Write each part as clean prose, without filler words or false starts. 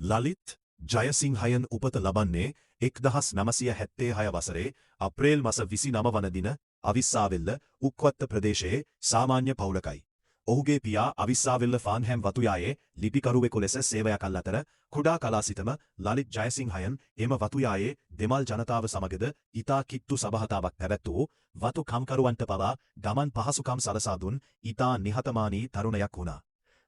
ලලිත් ජයසිංහයන් උපත ලබන්නේ 1976 වසරේ අප්‍රේල් මස 29 වන දින අවිස්සාවෙල්ල උක්වත්ත ප්‍රදේශයේ සාමාන්‍ය පවුලකයි. ඔහුගේ පියා අවිස්සාවෙල්ල ෆාන්හැම් වතුයායේ ලිපිකරුවෙකු ලෙස සේවය කළ අතර කුඩා කලා සිටම ලලිත් ජයසිංහයන් එම වතුයායේ දෙමල් ජනතාව සමගද ඉතා කිට්ටු සභාවතාවක් පැවැත්වූ වතු කම්කරුවන්ට පවා ගමන් පහසුකම් සලසා දුන් ඉතා නිහතමානී තරුණයක් වුණා.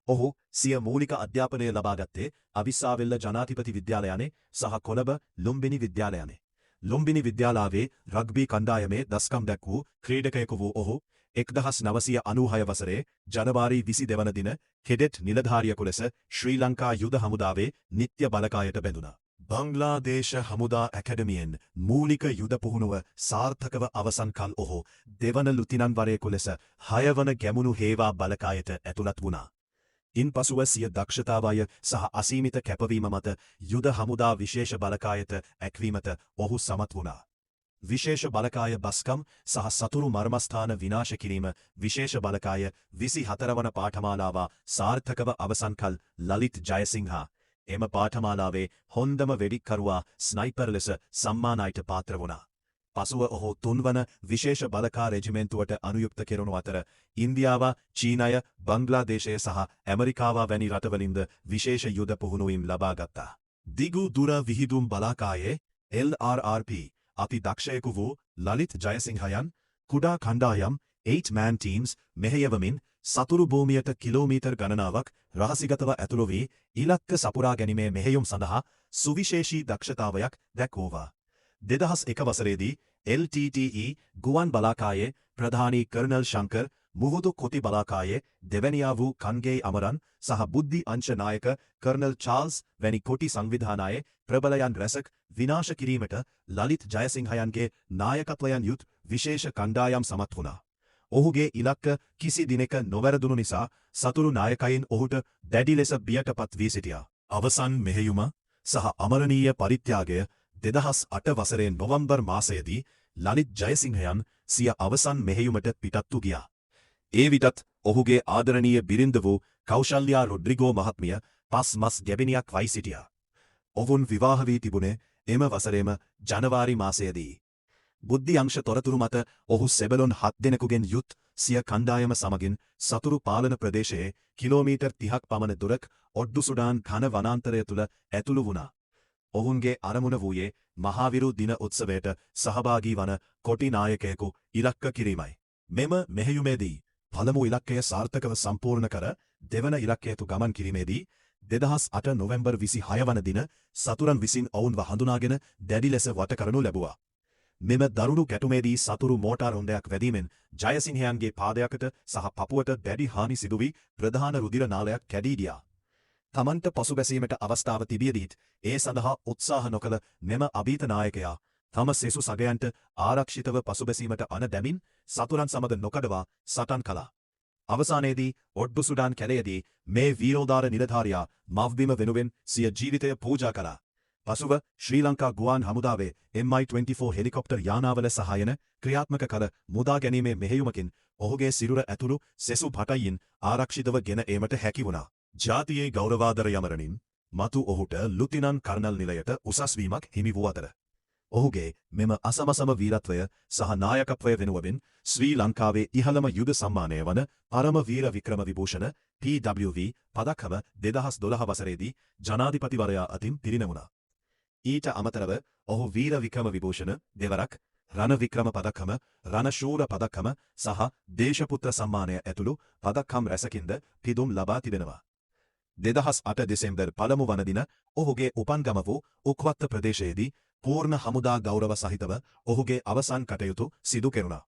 ඔහු සිය මූලික අධ්‍යාපනය ලබාගත්තේ අවිස්සාවෙල්ල ජනාධිපති විද්‍යාලයනේ සහ කොළඹ ලුම්බිනි විද්‍යාලයනේ. ලුම්බිනි විද්‍යාලාවේ රග්බී කණ්ඩායමේ දස්කම් දැක් වූ ක්‍රීඩකයෙකු වූ ඔහු 1996 වසරේ ජනවාරි 22 වන දින කෙඩෙට් නිලධාරියෙකු ලෙස ශ්‍රී ලංකා යුද හමුදාවේ නිත්‍ය බලකායට බැඳුණා. බංග්ලාදේශ හමුදා ඇකඩමියෙන් මූලික යුද පුහුණුව සාර්ථකව අවසන් කල් ඔහු දෙවන ලුතිනන්වරයෙකු ලෙස 6 වන ගැමුණු හේවා බලකායට ඇතුළත් වුණා. ඉන්පසුව සිය දක්ෂතාවය සහ අසීමිත කැපවීම මත යුද හමුදා විශේෂ බලකායට ඇක්වීමට ඔහු සමත් වුණා. විශේෂ බලකාය බස්කම් සහ සතුරු මර්මස්ථාන විනාශ කිරීම විශේෂ බලකාය 24 වන පාඨමාලාව සාර්ථකව අවසන් කල් ලලිත් ජයසිංහ එම පාඨමාලාවේ හොඳම වෙඩික්කරුවා ස්නයිපර් ලෙස සම්මානයට පාත්‍ර වුණා. පසුව ඔහු 3 වන විශේෂ බලකා රෙජිමෙන්තුවට අනුයුක්ත කෙරුණු අතර ඉන්දියාව, චීනය, බංග්ලාදේශය සහ ඇමරිකාව වැනි රටවලින්ද විශේෂ යුද පුහුණුවීම් ලබා ගත්තා. දිගු දුර විහිදුම් බලාකායේ LRRP අති දක්ෂයෙකු වූ ලලිත් ජයසිංහයන් කුඩා කණ්ඩායම් 8-man teams මෙහෙයවමින් සතුරු භූමියට කිලෝමීටර් ගණනාවක් රහසිගතව ඇතුළු වී ඉලක්ක සපුරා ගැනීමේ මෙහෙයුම් සඳහා සුවිශේෂී දක්ෂතාවයක් දැක්වුවා. 2001 වසරේදී LTTE ගුවන් බලාකායේ ප්‍රධානී කර්නල් ශංකර් මුහුදු කොති බලාකායේ දෙවැනියා වූ කන්ගේ අමරන් සහ බුද්ධි අංශ නායක කර්නල් චාල්ස් වැනි කොටි සංවිධානයේ ප්‍රබලයන් රැසක් විනාශ කිරීමට ලලිත් ජයසිංහයන්ගේ නායකත්වයන් යුත් විශේෂ කණ්ඩායම් සමත් වුණා. ඔහුගේ ඉලක්ක කිසි දිනක නොවැරදුණු නිසා සතුරු නායකයින් ඔහුට දැඩි ලෙස බියටපත් වී සිටියා. අවසන් මෙහෙයුම සහ අමරණීය පරිත්‍යාගය 2008 වසරේ නොවම්බර් මාසයේදී ලලිත් ජයසිංහයන් සිය අවසන් මෙහෙයුමට පිටත්තු ගියා. ඒ විටත් ඔහුගේ ආදරණීය බිරිඳ වූ කෞශල්‍යා රොඩ්රිගෝ මහත්මිය පස් මස් ගැබිනියක් වයි සිටියා. ඔවුන් විවාහ වී තිබුණේ එම වසරේම ජනවාරි මාසයේදී. බුද්ධි අංශ තොරතුරු මත ඔහු සෙබළොන් 7 දෙනෙකුගෙන් යුත් සිය කණ්ඩායම සමගින් සතුරු පාලන ප්‍රදේශයේ කිලෝමීටර් 30ක් පමණ දුරක් ඔඩ්ඩු සුඩාන් ඝන වනාන්තරය තුළ ඇතුළු වුණා. ඔවුන්ගේ අරමුණ වූයේ මහාවිරු දින උත්සවයට සහභාගී වන කොටි නායකයෙකු ඉලක්ක කිරීමයි. මෙම මෙහෙයුමේදී පළමු ඉලක්කය සාර්ථකව සම්පූර්ණ කර දෙවන ඉලක්කයට ගමන් කිරීමේදී 2008 නොවැම්බර් 26 වන දින සතුරන් විසින් ඔවුන්ව හඳුනාගෙන දැඩි ලෙස වට කරනු ලැබුවා. මෙම දරුණු ගැටුමේදී සතුරු මෝටාර් හොඬයක් වැදීමෙන් ජයසිංහයන්ගේ පාදයකට සහ පපුවට දැඩි හානි සිදු වී ප්‍රධාන රුධිර නාලයක් කැඩී ගියා. තමන්ට පසුබැසීමට අවස්ථාව තිබියදීත් ඒ සඳහා උත්සාහ නොකළ මෙම අභීත නායකයා තම සෙසු සගයන්ට ආරක්ෂිතව පසුබැසීමට අන දැමින් සතුරන් සමග නොකඩවා සටන් කළා. අවසානයේදී ඔඩ්ඩු සුඩාන් කැලයේදී මේ වීරෝදාර නිලධාරියා මව්බිම වෙනුවෙන් සිය ජීවිතය පූජා කළා. පසුව ශ්‍රී ලංකා ගුවන් හමුදාවේ MI-24 හෙලිකොප්ටර් යානාවල සහායන ක්‍රියාත්මක කළ මුදා ගැනීමේ මෙහෙයුමකින් ඔහුගේ සිරුර ඇතුළු සෙසු භටයින් ආරක්ෂිතව ගෙන ඒමට හැකි වුණා. ජාතියේ ගෞරවාදර යමරණින් මතු ඔහුට ලුතිනන් කර්නල් නිලයට උසස්වීමක් හිමි වූ අතර ඔහුගේ මෙම අසමසම වීරත්වය සහ නායකත්වය වෙනුවෙන් ශ්‍රී ලංකාවේ ඉහළම යුද සම්මානය වන පරම වීර වික්‍රම විභූෂණ PWV පදක්කම 2012 වසරේදී ජනාධිපතිවරයා අතින් පිරිනැමුණා. ඊට අමතරව ඔහු වීර වික්‍රම විභූෂණ දෙවරක් රණ වික්‍රම පදක්කම රණ ශූර පදක්කම සහ දේශපුත්‍ර සම්මානය ඇතුළු පදක්කම් රැසකින්ද පිදුම් ලබා තිබෙනවා. 2008 දෙසැම්බර් පළමු වන දින ඔහුගේ උපන්ගම වූ උක්වත්ත ප්‍රදේශයේදී පූර්ණ හමුදා ගෞරව සහිතව ඔහුගේ අවසන් කටයුතු සිදු කෙරුණා.